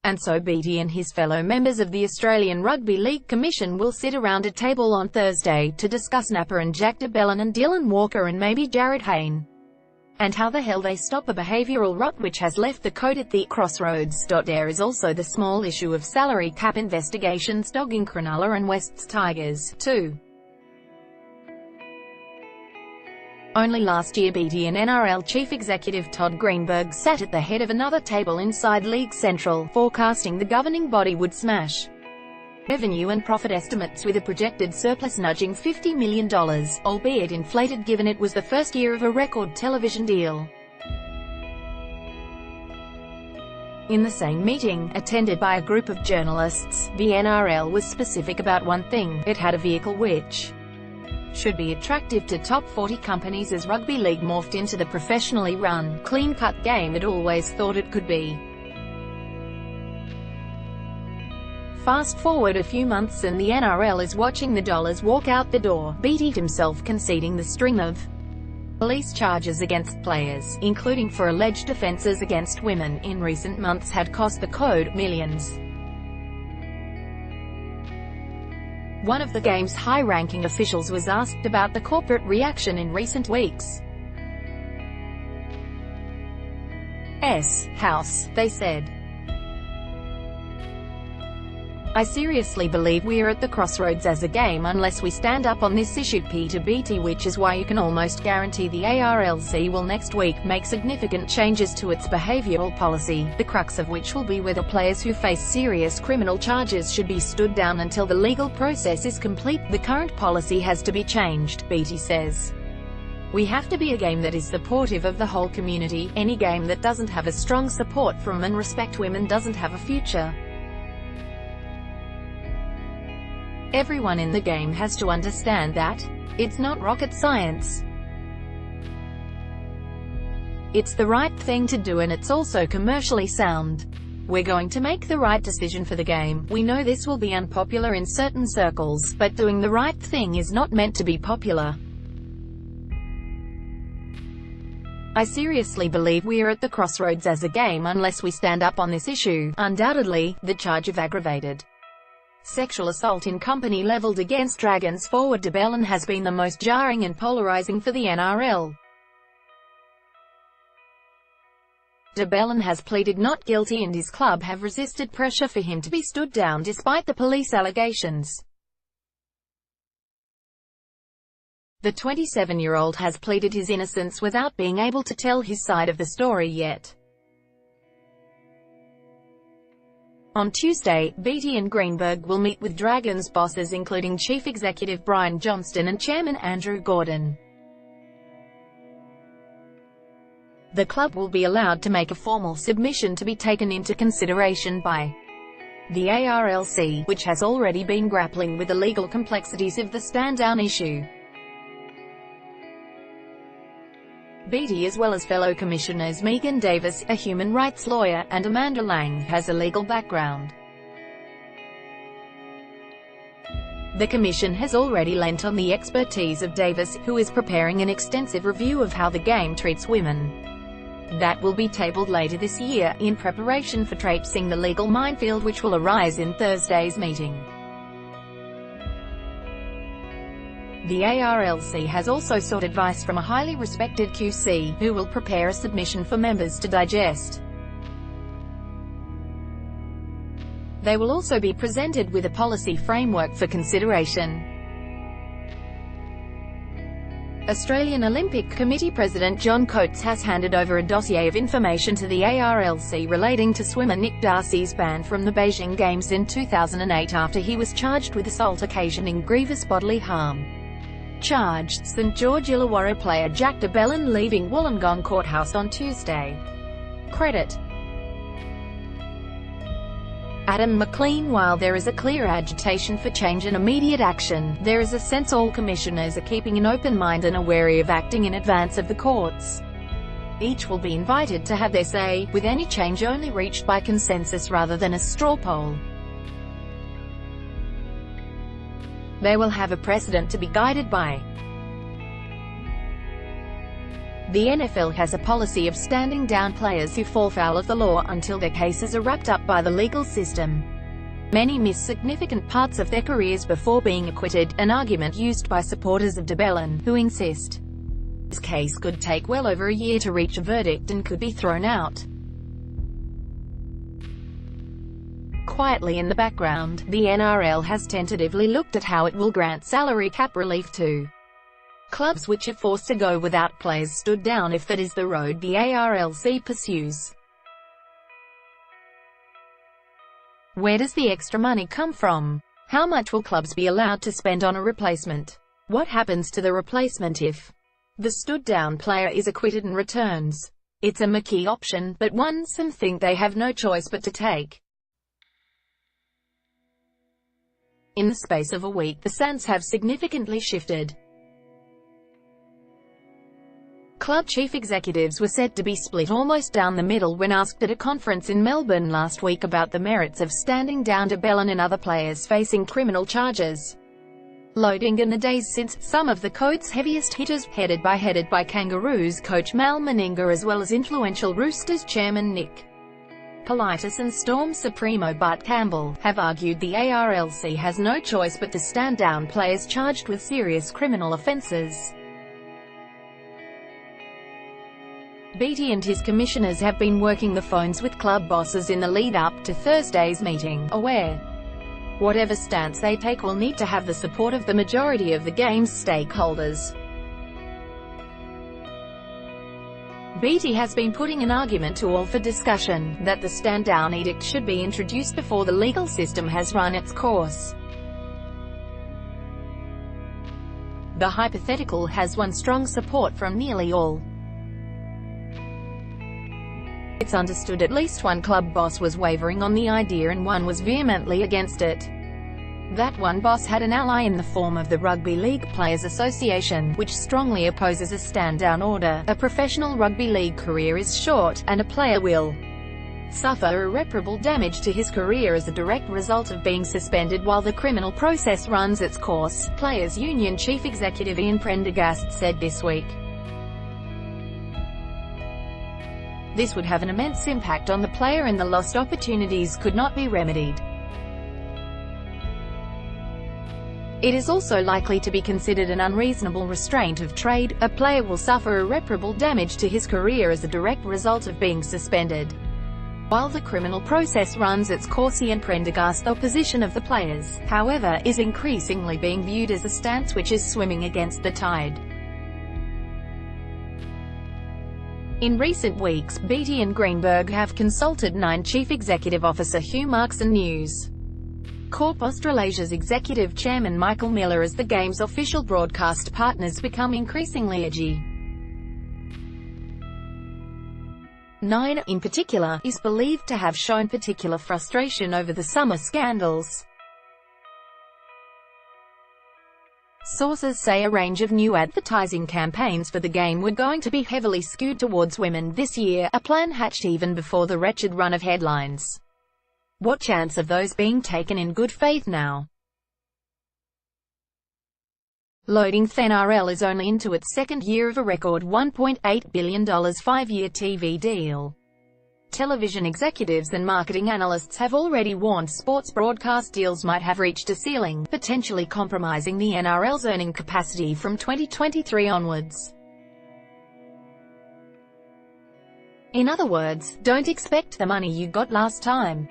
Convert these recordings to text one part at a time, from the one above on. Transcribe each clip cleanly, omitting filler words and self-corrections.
And so Beattie and his fellow members of the Australian Rugby League Commission will sit around a table on Thursday to discuss Napa and Belin and Dylan Walker and maybe Jarryd Hayne. And how the hell they stop a behavioural rot which has left the code at the crossroads. There is also the small issue of salary cap investigations dogging Cronulla and West's Tigers, too. Only last year Beattie and NRL Chief Executive Todd Greenberg sat at the head of another table inside League Central, forecasting the governing body would smash revenue and profit estimates with a projected surplus nudging $50 million, albeit inflated given it was the first year of a record television deal. In the same meeting, attended by a group of journalists, the NRL was specific about one thing: it had a vehicle which should be attractive to top 40 companies as rugby league morphed into the professionally run, clean-cut game it always thought it could be. Fast forward a few months and the NRL is watching the dollars walk out the door, Beattie himself conceding the string of police charges against players, including for alleged offences against women, in recent months had cost the code millions. One of the game's high-ranking officials was asked about the corporate reaction in recent weeks. House, they said. I seriously believe we are at the crossroads as a game unless we stand up on this issue. Peter Beattie, which is why you can almost guarantee the ARLC will next week make significant changes to its behavioural policy, the crux of which will be whether players who face serious criminal charges should be stood down until the legal process is complete. The current policy has to be changed, Beattie says. We have to be a game that is supportive of the whole community. Any game that doesn't have a strong support from and respect women doesn't have a future. Everyone in the game has to understand that. It's not rocket science. It's the right thing to do and it's also commercially sound. We're going to make the right decision for the game. We know this will be unpopular in certain circles, but doing the right thing is not meant to be popular. I seriously believe we are at the crossroads as a game unless we stand up on this issue. Undoubtedly, the charge of aggravated sexual assault in company levelled against Dragons forward Belin has been the most jarring and polarising for the NRL. Belin has pleaded not guilty and his club have resisted pressure for him to be stood down despite the police allegations. The 27-year-old has pleaded his innocence without being able to tell his side of the story yet. On Tuesday, Beattie and Greenberg will meet with Dragons bosses including Chief Executive Brian Johnston and Chairman Andrew Gordon. The club will be allowed to make a formal submission to be taken into consideration by the ARLC, which has already been grappling with the legal complexities of the stand-down issue. Beattie, as well as fellow commissioners Megan Davis, a human rights lawyer, and Amanda Lang, has a legal background. The commission has already lent on the expertise of Davis, who is preparing an extensive review of how the game treats women. That will be tabled later this year, in preparation for traipsing the legal minefield which will arise in Thursday's meeting. The ARLC has also sought advice from a highly respected QC, who will prepare a submission for members to digest. They will also be presented with a policy framework for consideration. Australian Olympic Committee President John Coates has handed over a dossier of information to the ARLC relating to swimmer Nick Darcy's ban from the Beijing Games in 2008 after he was charged with assault occasioning grievous bodily harm. Charged, St George Illawarra player Jack Belin leaving Wollongong Courthouse on Tuesday. Credit Adam McLean. While there is a clear agitation for change and immediate action, there is a sense all commissioners are keeping an open mind and are wary of acting in advance of the courts. Each will be invited to have their say, with any change only reached by consensus rather than a straw poll. They will have a precedent to be guided by. The NFL has a policy of standing down players who fall foul of the law until their cases are wrapped up by the legal system. Many miss significant parts of their careers before being acquitted, an argument used by supporters of Belin, who insist his case could take well over a year to reach a verdict and could be thrown out. Quietly in the background, the NRL has tentatively looked at how it will grant salary cap relief to clubs which are forced to go without players stood down if that is the road the ARLC pursues. Where does the extra money come from? How much will clubs be allowed to spend on a replacement? What happens to the replacement if the stood-down player is acquitted and returns? It's a murky option, but one some think they have no choice but to take. In the space of a week, the sands have significantly shifted. Club chief executives were said to be split almost down the middle when asked at a conference in Melbourne last week about the merits of standing down to Belin and other players facing criminal charges. Loading in the days since, some of the code's heaviest hitters, headed by Kangaroos coach Mal Meninga as well as influential Roosters chairman Nick Politis and Storm Supremo Bart Campbell, have argued the ARLC has no choice but to stand down players charged with serious criminal offences. Beattie and his commissioners have been working the phones with club bosses in the lead-up to Thursday's meeting, aware whatever stance they take will need to have the support of the majority of the game's stakeholders. Beattie has been putting an argument to all for discussion, that the stand-down edict should be introduced before the legal system has run its course. The hypothetical has won strong support from nearly all. It's understood at least one club boss was wavering on the idea and one was vehemently against it. That one boss had an ally in the form of the Rugby League Players Association, which strongly opposes a stand-down order. A professional rugby league career is short, and a player will suffer irreparable damage to his career as a direct result of being suspended while the criminal process runs its course, Players Union Chief Executive Ian Prendergast said this week. This would have an immense impact on the player and the lost opportunities could not be remedied. It is also likely to be considered an unreasonable restraint of trade. A player will suffer irreparable damage to his career as a direct result of being suspended while the criminal process runs its course. Ian Prendergast's opposition of the players, however, is increasingly being viewed as a stance which is swimming against the tide. In recent weeks, Beattie and Greenberg have consulted Chief Executive Officer Hugh Marks and News Corp Australasia's Executive Chairman Michael Miller as the game's official broadcast partners become increasingly edgy. Nine, in particular, is believed to have shown particular frustration over the summer scandals. Sources say a range of new advertising campaigns for the game were going to be heavily skewed towards women this year, a plan hatched even before the wretched run of headlines. What chance of those being taken in good faith now? Loading. The NRL is only into its second year of a record $1.8 billion 5-year TV deal. Television executives and marketing analysts have already warned sports broadcast deals might have reached a ceiling, potentially compromising the NRL's earning capacity from 2023 onwards. In other words, don't expect the money you got last time.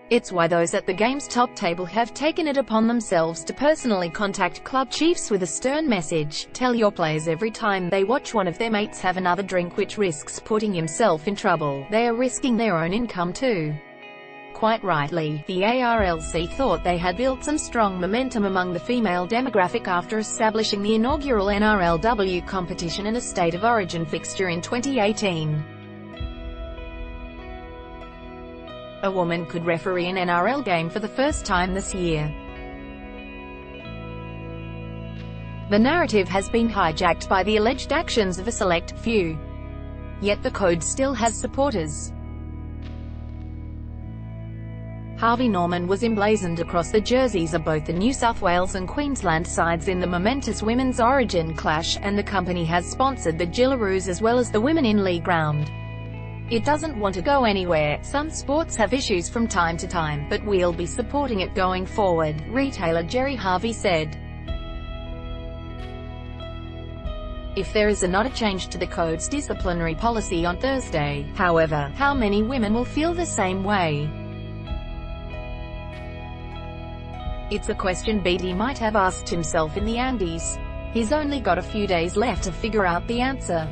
It's why those at the game's top table have taken it upon themselves to personally contact club chiefs with a stern message. Tell your players every time they watch one of their mates have another drink which risks putting himself in trouble, they are risking their own income too. Quite rightly, the ARLC thought they had built some strong momentum among the female demographic after establishing the inaugural NRLW competition and a State of Origin fixture in 2018. A woman could referee an NRL game for the first time this year. The narrative has been hijacked by the alleged actions of a select few. Yet the code still has supporters. Harvey Norman was emblazoned across the jerseys of both the New South Wales and Queensland sides in the momentous Women's Origin clash, and the company has sponsored the Gillaroos as well as the Women in League round. It doesn't want to go anywhere. Some sports have issues from time to time, but we'll be supporting it going forward, retailer Jarryd Hayne said. If there is not a change to the code's disciplinary policy on Thursday, however, how many women will feel the same way? It's a question Beattie might have asked himself in the Andes. He's only got a few days left to figure out the answer.